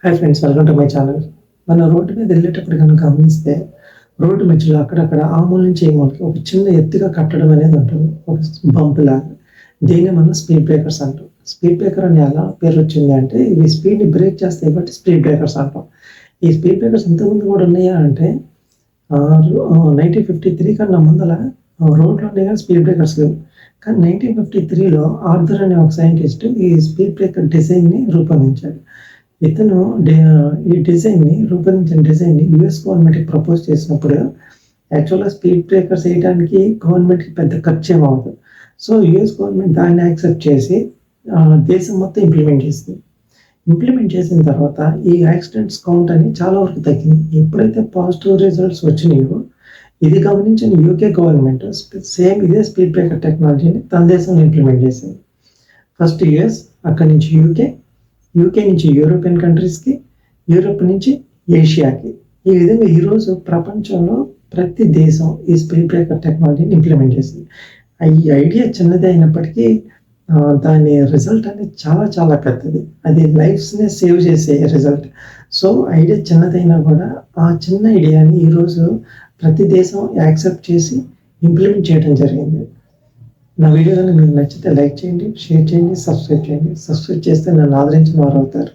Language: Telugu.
Hi friends, welcome to my channel. మనం రోడ్డు మీద వెళ్ళేటప్పుడు కనుక గమనిస్తే రోడ్డు మధ్యలో అక్కడక్కడ ఆ మూల నుంచి ఈ మూలకి ఒక చిన్న ఎత్తుగా కట్టడం అనేది ఉంటుంది. ఒక బంప్ లాగా. దీన్ని మనం స్పీడ్ బ్రేకర్స్ అంటాం. స్పీడ్ బ్రేకర్ అని ఎలా పేరు వచ్చింది అంటే ఇవి స్పీడ్ని బ్రేక్ చేస్తాయి కాబట్టి స్పీడ్ బ్రేకర్స్ అంటాం. ఈ స్పీడ్ బ్రేకర్స్ ఇంతకుముందు కూడా ఉన్నాయా అంటే 1953 కన్నా ముందల రోడ్లో ఉన్నాయి కానీ స్పీడ్ బ్రేకర్స్ లేవు. కానీ 1953లో ఆర్థర్ అనే ఒక సైంటిస్ట్ ఈ స్పీడ్ బ్రేకర్ డిజైన్ని రూపొందించాడు. ఇతను ఈ రూపొందించిన డిజైన్ని యూఎస్ గవర్నమెంట్‌కి ప్రపోజ్ చేసినప్పుడు యాక్చువల్‌గా స్పీడ్ బ్రేకర్స్ వేయడానికి గవర్నమెంట్‌కి పెద్ద ఖర్చేమి అవ్వదు. సో, యూఎస్ గవర్నమెంట్ దాన్ని యాక్సెప్ట్ చేసి దేశం మొత్తం ఇంప్లిమెంట్ చేసింది. ఇంప్లిమెంట్ చేసిన తర్వాత ఈ యాక్సిడెంట్స్ కౌంట్ అని చాలా వరకు తగ్గింది. ఎప్పుడైతే పాజిటివ్ రిజల్ట్స్ వచ్చినాయో ఇది గమనించిన యూకే గవర్నమెంట్ సేమ్ ఇదే స్పీడ్ బ్రేకర్ టెక్నాలజీని తన దేశంలో ఇంప్లిమెంట్ చేసింది. ఫస్ట్ యూఎస్, అక్కడి నుంచి యూకే నుంచి యూరోపియన్ కంట్రీస్‌కి, యూరోప్ నుంచి ఏషియాకి. ఈ విధంగా ఈరోజు ప్రపంచంలో ప్రతి దేశం ఈ స్పీడ్ బ్రేకర్ టెక్నాలజీని ఇంప్లిమెంట్ చేసింది. ఈ ఐడియా చిన్నదే అయినప్పటికీ దాని రిజల్ట్ అనేది చాలా చాలా పెద్దది. అది లైఫ్స్‌ని సేవ్ చేసే రిజల్ట్. సో, ఐడియా చిన్నదైనా కూడా ఆ చిన్న ఐడియాని ఈరోజు ప్రతి దేశం యాక్సెప్ట్ చేసి ఇంప్లిమెంట్ చేయడం జరిగింది. నా వీడియో కనుక మీకు నచ్చితే లైక్ చేయండి, షేర్ చేయండి, సబ్స్క్రైబ్ చేయండి. సబ్స్క్రైబ్ చేస్తే నన్ను ఆదరించిన వారు అవుతారు.